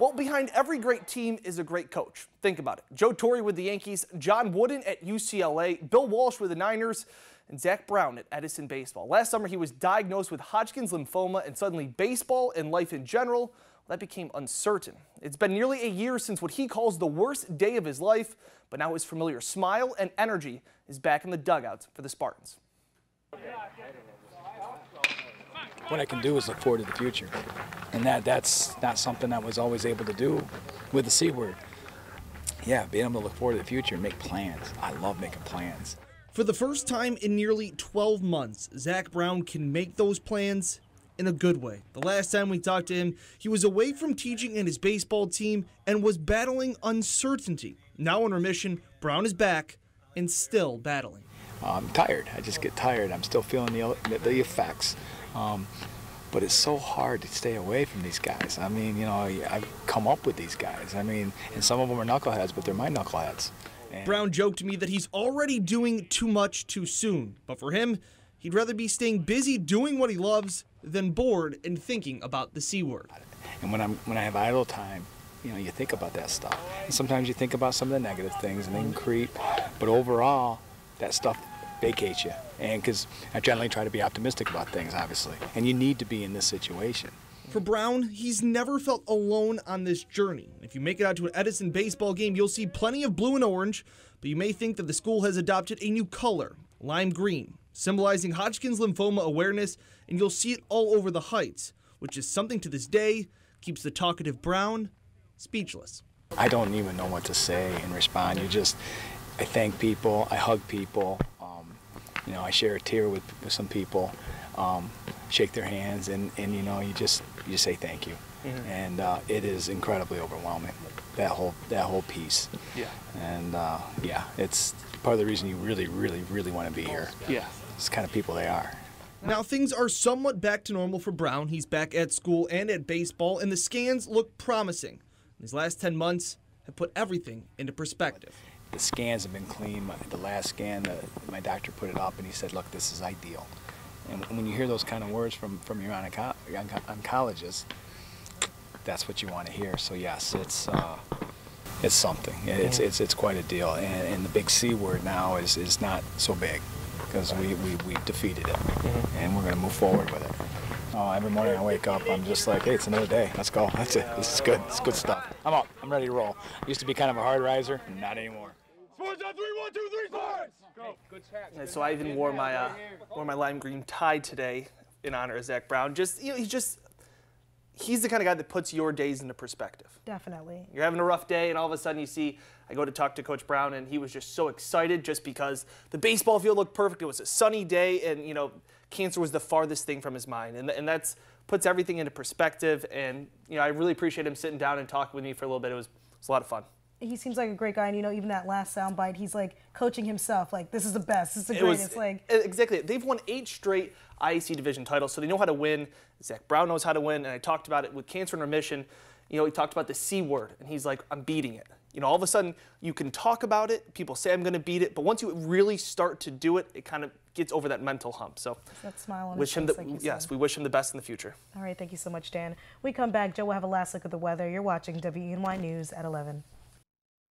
Well, behind every great team is a great coach. Think about it. Joe Torre with the Yankees, John Wooden at UCLA, Bill Walsh with the Niners, and Zach Brown at Edison Baseball. Last summer, he was diagnosed with Hodgkin's lymphoma, and suddenly baseball and life in general, that became uncertain. It's been nearly a year since what he calls the worst day of his life, but now his familiar smile and energy is back in the dugout for the Spartans. What I can do is look forward to the future, and that's not something I was always able to do with the C word. Yeah, being able to look forward to the future and make plans. I love making plans. For the first time in nearly 12 months, Zach Brown can make those plans in a good way. The last time we talked to him, he was away from teaching in his baseball team and was battling uncertainty. Now in remission, Brown is back and still battling. I'm tired. I just get tired. I'm still feeling the effects. But it's so hard to stay away from these guys. I mean, you know, I've come up with these guys. I mean, and some of them are knuckleheads, but they're my knuckleheads. And Brown joked to me that he's already doing too much too soon. But for him, he'd rather be staying busy doing what he loves than bored and thinking about the C word. And when I have idle time, you know, you think about that stuff. And sometimes you think about some of the negative things and they can creep. But overall, that stuff vacates you. And because I generally try to be optimistic about things, obviously. And you need to be in this situation. For Brown, he's never felt alone on this journey. If you make it out to an Edison baseball game, you'll see plenty of blue and orange, but you may think that the school has adopted a new color, lime green, symbolizing Hodgkin's lymphoma awareness, and you'll see it all over the Heights, which is something to this day keeps the talkative Brown speechless. I don't even know what to say and respond. I thank people, I hug people, you know, I share a tear with some people, shake their hands, and you know, you just say thank you. Mm-hmm. And it is incredibly overwhelming, that whole piece. Yeah. And yeah, it's part of the reason you really want to be here. Yeah. It's the kind of people they are. Now things are somewhat back to normal for Brown. He's back at school and at baseball, and the scans look promising. These last 10 months have put everything into perspective. The scans have been clean. The last scan, my doctor put it up and he said, look, this is ideal. And when you hear those kind of words from your oncologist, that's what you want to hear. So yes, it's something. It's quite a deal. And the big C word now is not so big because we defeated it. Mm-hmm. And we're going to move forward with it. Every morning I wake up, I'm just like, hey, it's another day. Let's go. That's it. This is good. It's good stuff. I'm up. I'm ready to roll. I used to be kind of a hard riser. Not anymore. Sports on 3, 1, 2, 3, sports! Go. Good chat. So I even wore my lime green tie today in honor of Zach Brown. Just, you know, he's the kind of guy that puts your days into perspective. Definitely. You're having a rough day, and all of a sudden you see, I go to talk to Coach Brown, and he was just so excited just because the baseball field looked perfect. It was a sunny day, and, you know, cancer was the farthest thing from his mind. And that's puts everything into perspective. And, you know, I really appreciate him sitting down and talking with me for a little bit. It was a lot of fun. He seems like a great guy, and you know, even that last soundbite, he's like coaching himself, like, this is the best, this is the greatest. Exactly. They've won 8 straight IAC division titles, so they know how to win. Zach Brown knows how to win, and I talked about it with cancer in remission. You know, he talked about the C word, and he's like, I'm beating it. You know, all of a sudden, you can talk about it, people say I'm going to beat it, but once you really start to do it, it kind of gets over that mental hump. So that smile on wish his him face, like you yes, said. we wish him the best in the future. All right, thank you so much, Dan. We come back, Joe will have a last look at the weather. You're watching WENY News at 11.